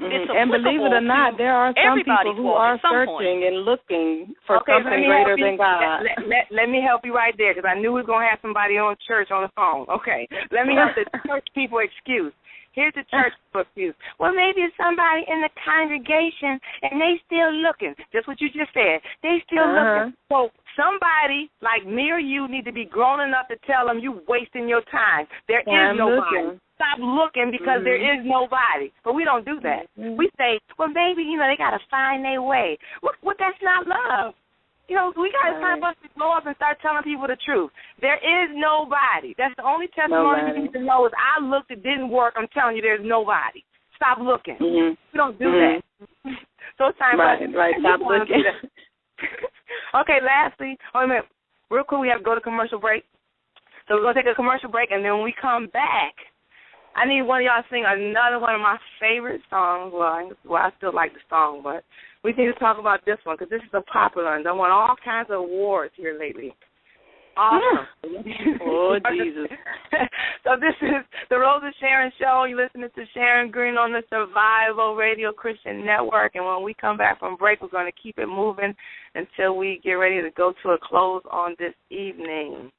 Speaker 5: And believe it or not, there are some people who are searching and looking for something greater than God.
Speaker 2: Let me help you right there because I knew we were going to have somebody on church on the phone. Okay. Let me help the church people excuse. Here's the church people excuse. Well, maybe it's somebody in the congregation and they still looking. Just what you just said. They still looking. So somebody like me or you need to be grown enough to tell them you wasting your time. There is nobody. Stop looking because there is nobody. But we don't do that. We say, well, maybe, they got to find their way. What that's not love. We got to time us to go up and start telling people the truth. There is nobody. That's the only testimony you need to know is I looked, it didn't work. I'm telling you, there's nobody. Stop looking. We don't do that. So it's time for us to
Speaker 5: stop looking.
Speaker 2: Okay, lastly, real quick, we have to go to commercial break. So we're going to take a commercial break, and then when we come back, I need one of y'all to sing another one of my favorite songs. Well, I still like the song, but we need to talk about this one because this is a popular one. I won all kinds of awards here lately. Awesome.
Speaker 5: Oh, Jesus.
Speaker 2: So this is the Rose of Sharon Show. You're listening to Sharon Green on the Survival Radio Christian Network. And when we come back from break, we're going to keep it moving until we get ready to go to a close on this evening.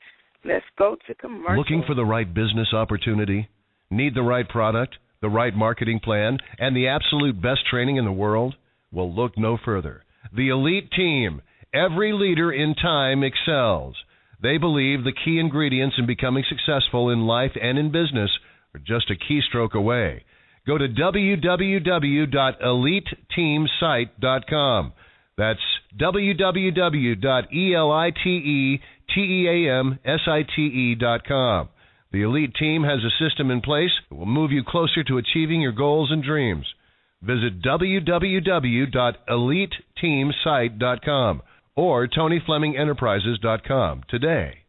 Speaker 2: Let's go to commercial.
Speaker 8: Looking for the right business opportunity? Need the right product, the right marketing plan, and the absolute best training in the world? Well, look no further. The Elite Team. Every leader in time excels. They believe the key ingredients in becoming successful in life and in business are just a keystroke away. Go to www.eliteteamsite.com. That's www.eliteteamsite.com. The Elite Team has a system in place that will move you closer to achieving your goals and dreams. Visit www.eliteteamsite.com or TonyFlemingEnterprises.com today.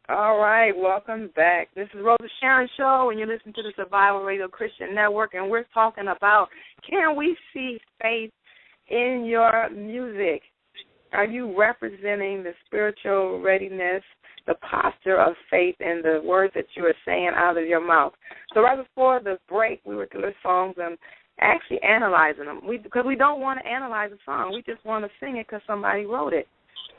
Speaker 2: All right, welcome back. This is Rose of Sharon Show, and you're listening to the Survival Radio Christian Network, and we're talking about, can we see faith in your music? Are you representing the spiritual readiness, the posture of faith, and the words that you are saying out of your mouth? So right before the break, we were through the songs and actually analyzing them. Because we don't want to analyze a song. We just want to sing it because somebody wrote it.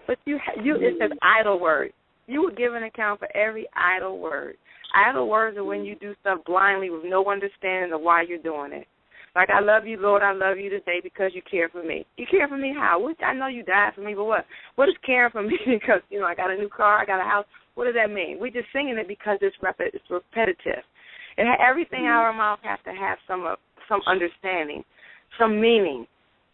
Speaker 2: But it says idle words. You would give an account for every idle word. Idle words are when you do stuff blindly with no understanding of why you're doing it. Like, I love you, Lord, I love you today because you care for me. You care for me how? I know you died for me, but what? What is caring for me? Because, I got a new car, I got a house. What does that mean? We're just singing it because it's repetitive. Everything out of our mouth has to have some understanding, some meaning.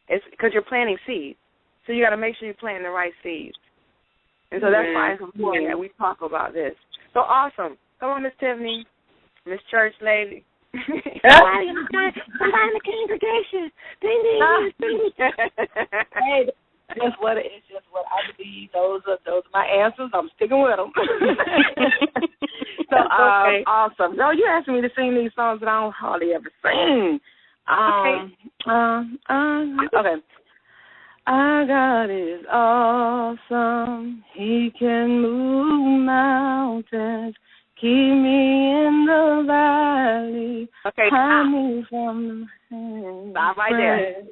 Speaker 2: It's because you're planting seeds. So you got to make sure you're planting the right seeds. And so that's why it's important that we talk about this. So awesome. Come on, Miss Tiffany, Miss Church Lady. Somebody in the congregation.
Speaker 5: Hey, it's just what I believe. Those are my answers. I'm sticking with them. So awesome. No, you asking me to sing these songs that I don't hardly ever sing. Okay. Our God is awesome. He can move mountains. Keep me in the valley.
Speaker 2: Okay,
Speaker 5: stop.
Speaker 2: Stop right there.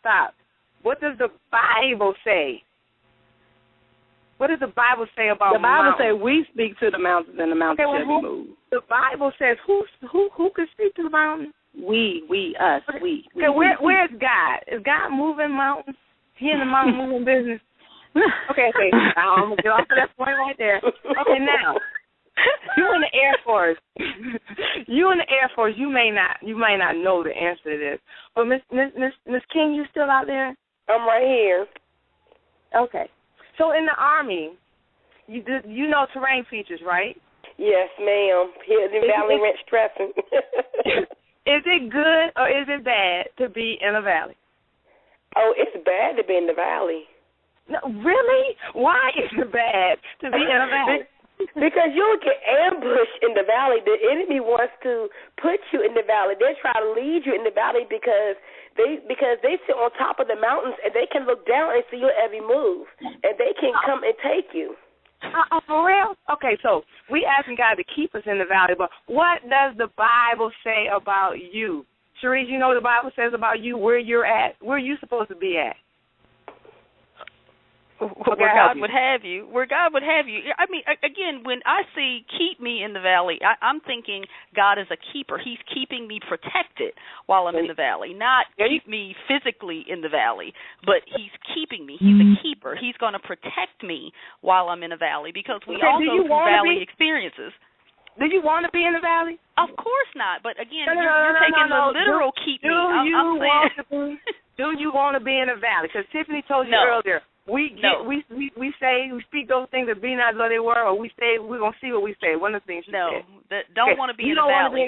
Speaker 2: Stop. What does the Bible say? What does the Bible say about
Speaker 5: the Bible
Speaker 2: mountains?
Speaker 5: Say we speak to the mountains and the mountains shall be moved.
Speaker 2: The Bible says who can speak to the mountains?
Speaker 5: Us.
Speaker 2: Okay, where's God? Is God moving mountains? He in the mountain moving business? Okay. I'm going to get off to that point right there. Okay, now, You in the Air Force. You in the Air Force. You may not know the answer to this. But Miss King, you still out there?
Speaker 7: I'm right here.
Speaker 2: Okay. So in the Army, you know terrain features, right?
Speaker 7: Yes, ma'am. Here in Valley Ranch stressing.
Speaker 2: Is it good or is it bad to be in a valley?
Speaker 7: Oh, it's bad to be in the valley.
Speaker 2: No, really? Why is it bad to be in a valley?
Speaker 7: Because you'll get ambushed in the valley. The enemy wants to put you in the valley. They try to lead you in the valley because they sit on top of the mountains and they can look down and see your every move, and they can come and take you.
Speaker 2: For real? Okay, so we asking God to keep us in the valley, but what does the Bible say about you? Cherise, you know what the Bible says about you, where you're at, where you supposed to be at?
Speaker 6: Where God would have you. Where God would have you. I mean, again, when I see keep me in the valley, I'm thinking God is a keeper. He's keeping me protected while I'm in the valley, not keep me physically in the valley, but he's keeping me. He's a keeper. He's going to protect me while I'm in a valley because we all go through valley experiences.
Speaker 2: Do you want to be in the valley?
Speaker 6: Of course not. But again, you're taking the literal keep me.
Speaker 2: Do you want to be in the valley? Because Tiffany told you earlier. We speak those things that be not as though they were, or we say we're gonna see what we say. One of the things you said.
Speaker 6: Don't want to be in a valley.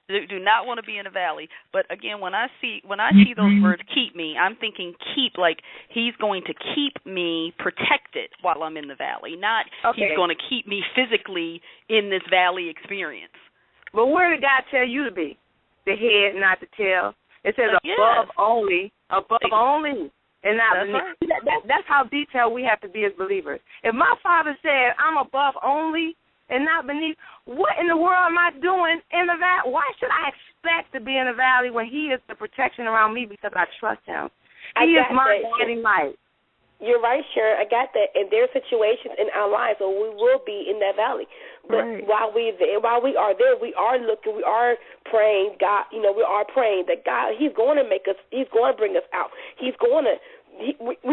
Speaker 6: Do not want to be in a valley. But again, when I see those words keep me, I'm thinking keep like he's going to keep me protected while I'm in the valley, not he's going to keep me physically in this valley experience.
Speaker 2: But where did God tell you to be? The head, not the tail. It says above only. And not beneath. Right. That's how detailed we have to be as believers. If my Father said I'm above only and not beneath, what in the world am I doing in the valley? Why should I expect to be in the valley when he is the protection around me because I trust him? He is my guiding light.
Speaker 7: You're right, Sharon. I got that. And there are situations in our lives where we will be in that valley. But while we are there, we are looking, we are praying, God, we are praying that God, he's going to make us, he's going to bring us out. We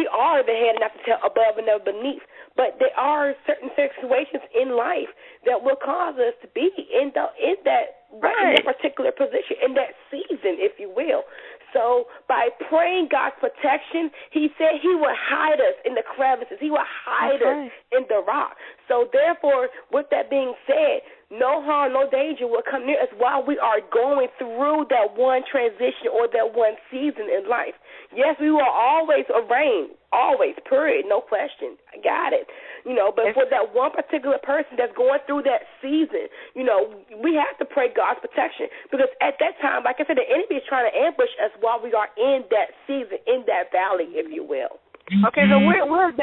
Speaker 7: are the head and not the tail, above and never beneath. But there are certain situations in life that will cause us to be in that particular position, in that season, if you will. So by praying God's protection, he said he will hide us in the crevices. He will hide us in the rock. So therefore, with that being said, no harm, no danger will come near us while we are going through that one transition or that one season in life. Yes, we will always reign, always, period, no question. I got it. But for that one particular person that's going through that season, we have to pray God's protection because at that time, like I said, the enemy is trying to ambush us while we are in that season, in that valley, if you will.
Speaker 2: Okay, so where is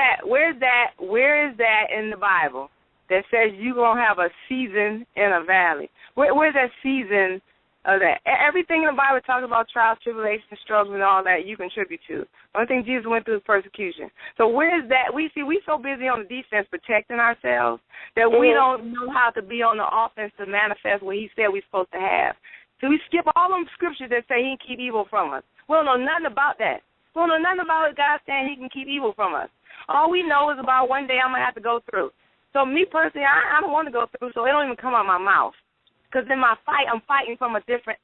Speaker 2: that in the Bible that says you're going to have a season in a valley? Where's that season of that? Everything in the Bible talks about trials, tribulations, struggles, and all that you contribute to. The only thing Jesus went through is persecution. So where's that? We so busy on the defense protecting ourselves that we don't know how to be on the offense to manifest what he said we're supposed to have. So we skip all them scriptures that say he can keep evil from us. We don't know nothing about that. We don't know nothing about God saying he can keep evil from us. All we know is about one day I'm going to have to go through. So me personally, I don't want to go through, so it don't even come out my mouth. Because in my fight, I'm fighting from a different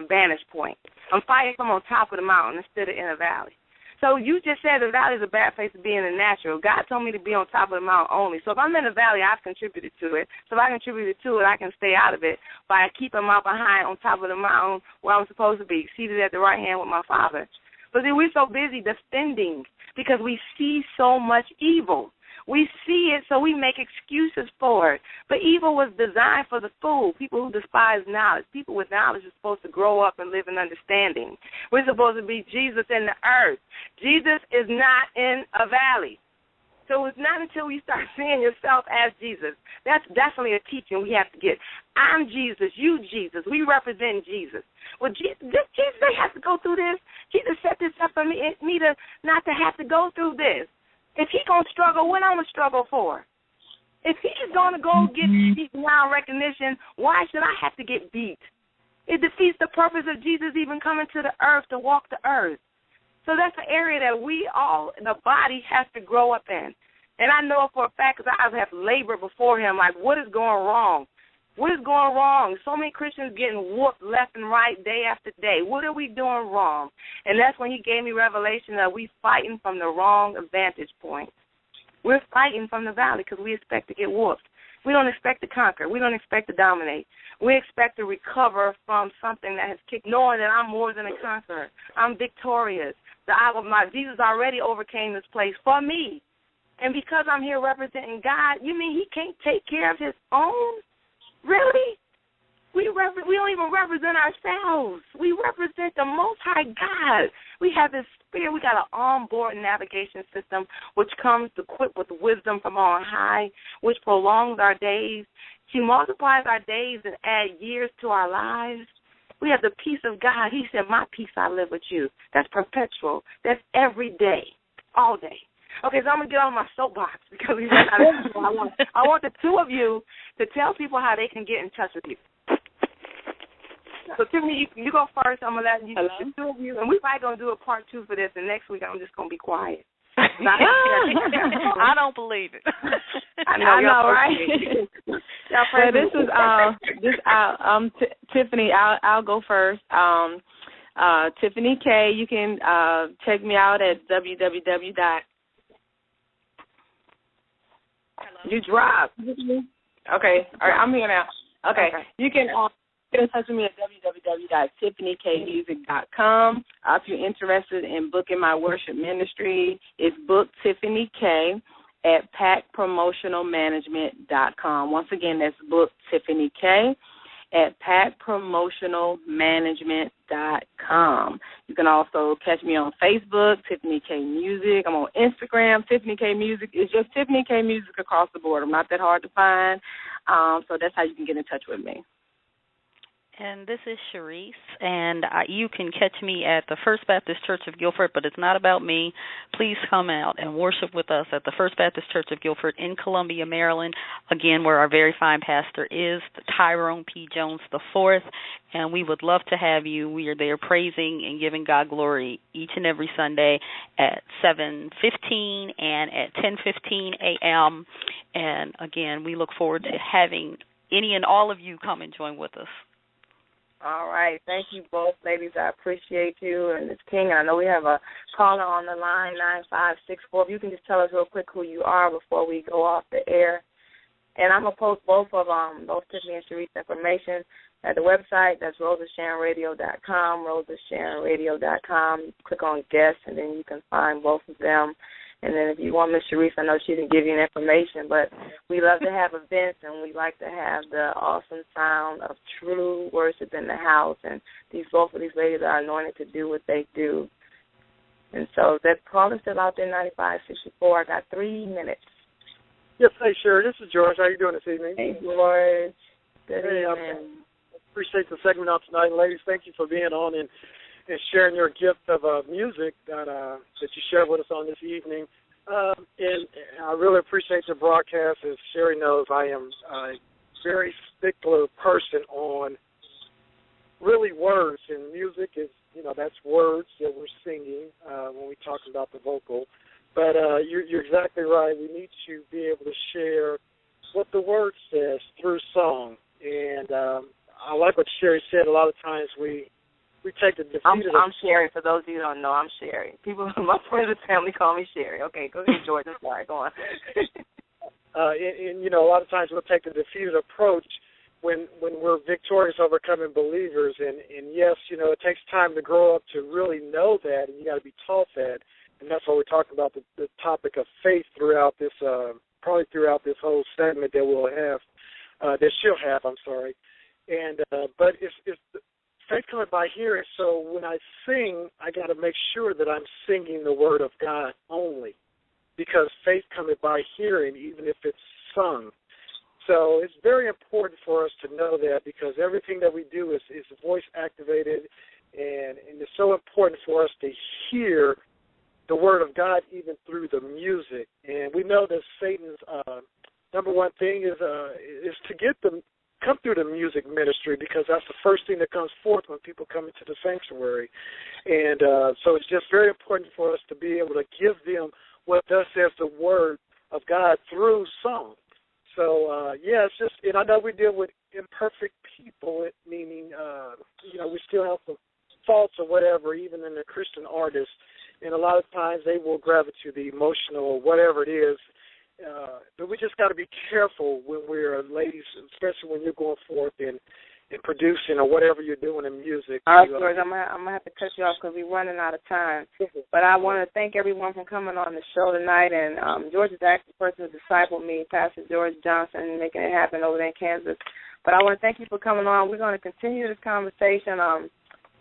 Speaker 2: vantage point. I'm fighting from on top of the mountain instead of in a valley. So you just said the valley is a bad place to be in the natural. God told me to be on top of the mountain only. So if I'm in the valley, I've contributed to it. So if I contributed to it, I can stay out of it by keeping my behind on top of the mountain where I'm supposed to be, seated at the right hand with my Father. But then we're so busy defending because we see so much evil. We see it, so we make excuses for it. But evil was designed for the fool, people who despise knowledge. People with knowledge are supposed to grow up and live in understanding. We're supposed to be Jesus in the earth. Jesus is not in a valley. So it's not until we start seeing yourself as Jesus. That's definitely a teaching we have to get. I'm Jesus, you Jesus. We represent Jesus. Well, Jesus have to go through this. Jesus set this up for me to not to have to go through this. If he's going to struggle, what I'm going to struggle for? If he's going to go get now recognition, why should I have to get beat? It defeats the purpose of Jesus even coming to the earth to walk the earth. So that's the area that we all, the body, has to grow up in. And I know it for a fact because I have labored before him, like, what is going wrong? What is going wrong? So many Christians getting whooped left and right day after day. What are we doing wrong? And that's when he gave me revelation that we fighting from the wrong vantage point. We're fighting from the valley because we expect to get whooped. We don't expect to conquer. We don't expect to dominate. We expect to recover from something that has kicked, knowing that I'm more than a conqueror. I'm victorious. Jesus already overcame this place for me. And because I'm here representing God, you mean he can't take care of his own? Really? We don't even represent ourselves. We represent the Most High God. We have his spirit. We got an onboard navigation system which comes equipped with wisdom from on high, which prolongs our days. He multiplies our days and adds years to our lives. We have the peace of God. He said, my peace I live with you. That's perpetual. That's every day, all day. Okay, so I'm going to get on my soapbox because we ran out of time. I want the two of you to tell people how they can get in touch with you. So, Tiffany, you go first. I'm going to let you, the two of you, and we're probably going to do a part 2 for this, and next week I'm just going to be quiet.
Speaker 6: I don't believe it.
Speaker 2: I know, right?
Speaker 5: Well, this is Tiffany. I'll go first. Tiffany K. You can check me out at www.
Speaker 2: You drop.
Speaker 5: Okay. All right. I'm here now. Okay. You can get in touch with me at www.tiffanykmusic.com. If you're interested in booking my worship ministry, it's book Tiffany K at packpromotionalmanagement.com. Once again, that's book Tiffany K at packpromotionalmanagement.com. You can also catch me on Facebook, Tiffany K Music. I'm on Instagram, Tiffany K Music. It's just Tiffany K Music across the board. I'm not that hard to find. So that's how you can get in touch with me.
Speaker 6: And this is Cherise, and you can catch me at the First Baptist Church of Guilford, but it's not about me. Please come out and worship with us at the First Baptist Church of Guilford in Columbia, Maryland, again, where our very fine pastor is Tyrone P. Jones IV, and we would love to have you. We are there praising and giving God glory each and every Sunday at 7:15 and at 10:15 a.m., and again, we look forward to having any and all of you come and join with us.
Speaker 2: All right. Thank you both, ladies. I appreciate you. And it's King. I know we have a caller on the line, 9564. If you can just tell us real quick who you are before we go off the air. And I'm going to post both Tiffany and Cherise information at the website. That's rosasharonradio.com, rosasharonradio.com. Click on guests, and then you can find both of them. And then if you want Miss Cherise, I know she can give you information, but we love to have events, and we like to have the awesome sound of true worship in the house. And both of these ladies are anointed to do what they do. And so that call is still out there, 9564. I got 3 minutes.
Speaker 9: Yes, hey, Sharon. This is George. How you doing this evening?
Speaker 2: Hey, George. Good evening.
Speaker 9: Appreciate the segment out tonight, ladies. Thank you for being on and sharing your gift of music that you shared with us on this evening. And I really appreciate the broadcast. As Sherry knows, I am a very stickler person on really words, and music is, that's words that we're singing when we talk about the vocal. But you're exactly right. We need to be able to share what the word says through song. And I like what Sherry said. A lot of times we take the defeat
Speaker 2: I'm Sherry. For those of you who don't know, I'm Sherry. People, my friends and family call me Sherry. Okay, go ahead, George. I'm sorry. Go on.
Speaker 9: And a lot of times we'll take the defeated approach when we're victorious, overcoming believers. And yes, it takes time to grow up to really know that, and you got to be taught that. And that's why we're talking about the topic of faith throughout this, probably throughout this whole segment that we'll have, that she'll have. I'm sorry. And but it's faith coming by hearing, so when I sing, I got to make sure that I'm singing the word of God only, because faith coming by hearing, even if it's sung. So it's very important for us to know that, because everything that we do is voice activated, and it's so important for us to hear the word of God even through the music. And we know that Satan's number one thing is to get them come through the music ministry, because that's the first thing that comes forth when people come into the sanctuary. And so it's just very important for us to be able to give them what thus says the word of I know we deal with imperfect people, meaning, we still have some faults or whatever, even in the Christian artists. And a lot of times they will gravitate to the emotional or whatever it is. But we just got to be careful when we're ladies, especially when you're going forth and producing or whatever you're doing in music.
Speaker 2: All right, George, I'm gonna have to cut you off because we're running out of time. But I want to thank everyone for coming on the show tonight. And George is actually the person who discipled me, Pastor George Johnson, making it happen over there in Kansas. But I want to thank you for coming on. We're going to continue this conversation.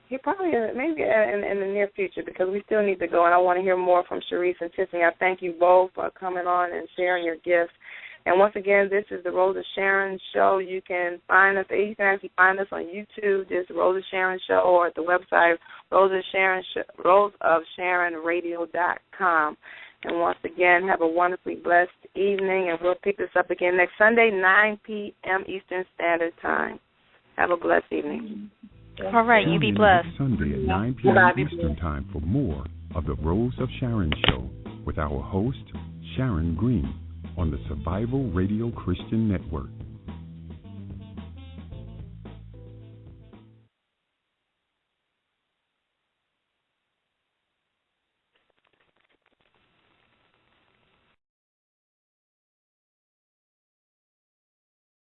Speaker 2: He probably maybe in the near future because we still need to go, and I want to hear more from Cherise and Tiffany. I thank you both for coming on and sharing your gifts. And once again, this is the Rose of Sharon Show. You can find us. You can actually find us on YouTube, just Rose of Sharon Show, or at the website roseofsharonradio.com. And once again, have a wonderfully blessed evening, and we'll pick this up again next Sunday, 9 p.m. Eastern Standard Time. Have a blessed evening.
Speaker 6: All right, you be blessed.
Speaker 1: Sunday at 9 p.m. Eastern Time for more of the Rose of Sharon Show with our host, Sharon Green, on the Survival Radio Christian Network.